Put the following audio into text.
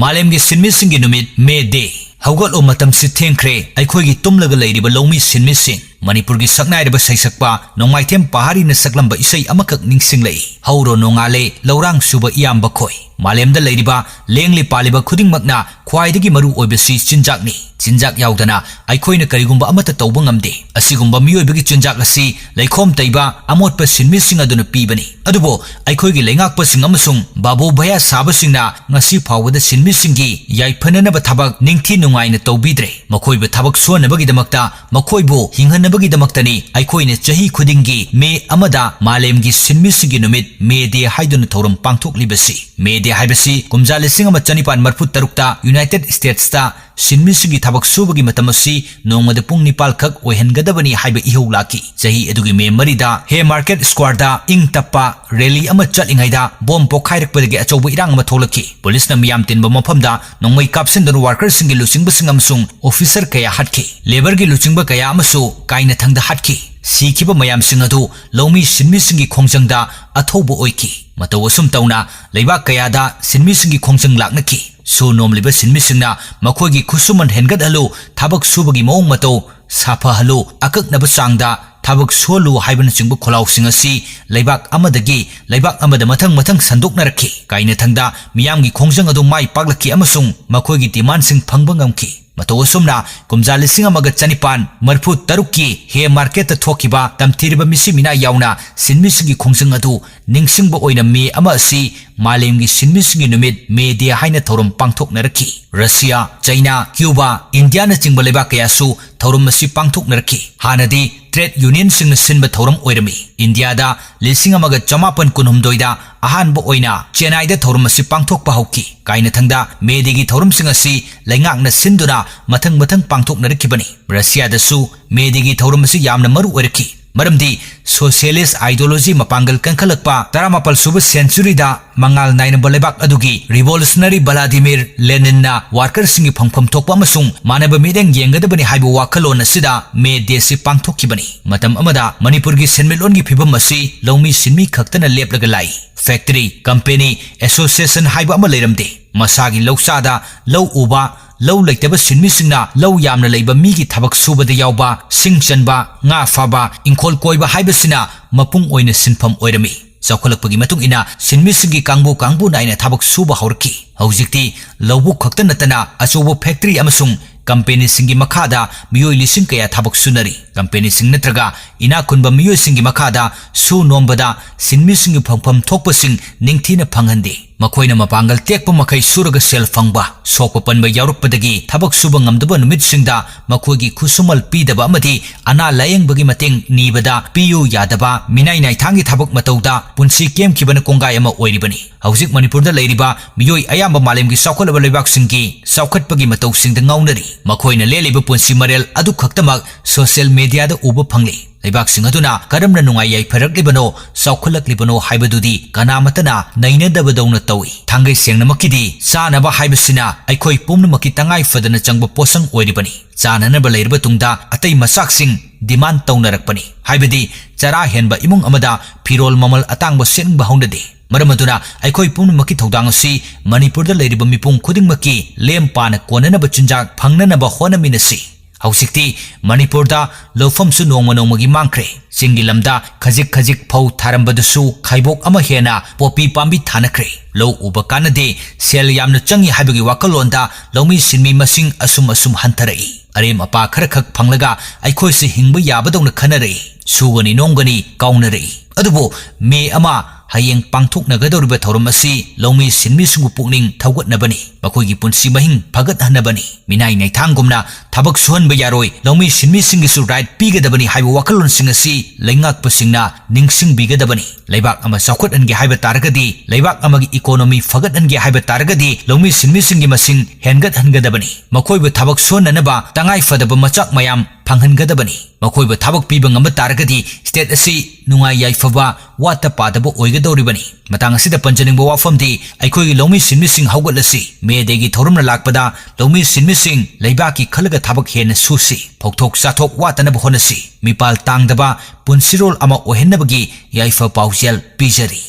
Malemgi sinmigi numit May Day. Haugot o matam si thengkre aikoigi tumlaga leiriba lawmi sinmising Manipurgi saknairiba saisakpa nongmaitem pahari na saklamba isai amakak ningsinglei hauro nongale laurang suba iyamba khoi Malemda leiriba lengli paliba khudingmakna khwaidagi maru oibasi chinjakni chinjak yaudana aikoina karigumba amata tawba ngamde asigumba miyoibagi chinjak asi leikhom taiba amotpa sinmising aduna pibani adubo aikoigi leingakpa sing amasung babu bhaya sabasingna ngasi phawada sinmisingi yaiphananaba thabak ningthi nungaina tawbidre makoiba thabak suanabagi-damakta makoibu hinghanabagi-damaktani aikoina chahi khudingi May amada Malemgi sinmisigi numit May Day haiduna thoram pangthoklibasi May Day haibasi kumja lising ama chanipan marfut tarukta United States ta sinmisigi thabak subagi matamasi nongmada pung nipal khak oihangadabani haiba ihau laki chahi adugi May marida he market square da ing tappa rally ama chatlingaida bom pokhairakpadagi achauba irang ama tholaki police na miyam tinba mafamda nongmai kapsindon workers singi lusingba singamsung officer kaya hatki labor gi luchingba kaya amasu kaina thangda hatki sikiba mayam singadu lawmi sinmisingi khongjangda athoba oiki mataw asum tawna leibak kayada sinmisingi khongjang laknaki su nomliba sinmisingna makhoigi khusuman hengad halu thabak subagi mawng mataw safa halu akaknaba sangda thabak solu haibana chingba kholaw singasi leibak amadagi leibak amada mathang sandoknarakhi kaina thangda miyamgi khongjang adu mai paklaki amasung makhoigi demand sing phangba ngamki mataw asumna kumja lising amaga chanipan marfu tarukki he market ta thokiba tamthiriba misi mina yauna sinmisingi khongjang adu ningsingba oina May ama asi Malemgi sinmisingi numit May Day haina thorum pangthoknarakhi Russia China Cuba India na chingba leba kayasu thorum masi pangthoknarakhi hanadi trade union singna sinba thorum oirami India da lising amaga chamapan kunhumdoi da ahanba oina Chennai da thorum masi pangthokpa hauki kaina thangda May Day gi thorum sing asi laingakna sinduna mathang pangthoknarakibani Russia da su May Day gi thorum masi yamna maru oirakhi Maramdi socialist ideology mapangal kankalakpa taramapal suba century da mangal naina balebak adugi revolutionary Vladimir Lenin na worker singi phangpham thokpa amasung manaba mideng yengadabani haibu wakhalon asida May Day si pangthokibani matam amada Manipur gi senmelon gi phibam asi lawmi sinmi khaktana leplaga lai factory company association haiba ama leiramde masagi lawsada law uba law leitaba sinmisingna law yamna leiba migi thabak subada yawba singchanba nga faba inkhol koiba haibasina mapung oina sinpham oirami chawkhalakpagi matung ina sinmisingi kangbu naina thabak suba hawrki haujikti lawbu khakta natana achobo factory amasung company singi makhada miyoi lising kaya thabak sunari company sing natraga ina kunba miyoi singi makhada su nombada sinmisingi phangpham thokpa sing ningthina phanghande makoina mapangal tekpa makai suraga sel phangba sokpa panba yaurukpadagi thabak suba ngamdaba numit singda makoigi khusumal pidaba amadi ana layengбаgi mateng nibada piyu yadaba minai nai thangi thabak matauda punsi kem kibana kongai ama oiribani haujik Manipur da leiriba miyoi ayamba Malemgi saukhalaba leibak singi saukhatpagi matau singda ngaunari makoina leliba punsi marel adu khaktamak social media da uba phangli leibak singaduna karamna nungai yai pharaklibano saukhalaklibano haibadudi kanamatana nainadabadawna tawi thangai sengnamakidi chanaba haibasina aikhoi pumnamakki tangai fadana changba posang oiribani chananaba leirba tungda atai masaksing demand tawnarakpani haibadi chara henba imung amada phirol mamal atangba senba haunade maramaduna aikhoi pumnamakki thodang asi Manipur da leiriba mipung khudingmakki lempana konanaba chinjak phangnanaba honaminasi hausikti Manipur da lofamsu nongmagi mangkre singi lamda khajik phau tharambadasu khaibok ama hena popi pambi thanakre lo uba kanade sel yamna changi haibagi wakalonda lawmi sinmi masing asum hantarai arem apa kharakhak phanglaga aikhoi se hingba yabadawna khanare sugani nongani kaunare adubo May ama hayeng pangthoknagadoriba thorum asi lawmi sinmisungu pukning thawgatnabani makoigi punsi mahing phagathanabani minai naithangumna thabak suhanba yaroi lawmi sinmisingisu right pigadabani haiba wakalon singasi laingakpasingna ningsingbigadabani leibak ama saukhatange haiba taragadi leibak amagi economy phagathange haiba taragadi lawmi sinmisingi masing hengathangadabani makoiba thabak suhananaba tangai fadaba machak mayam phanghangadabani makoiba thabak piba ngamba taragadi state asi nungai yaifaba wata padaba oigadoribani matang asida panjaningba wafamdi aikhoigi lawmi sinmising haugatlasi May Day gi thorumna lakpada lawmi sinmising leibaki khalaga thabak hena susi phokthok chathok watanaba honasi mipal tangdaba punsirol ama ohenabagi yaifa paujel pijari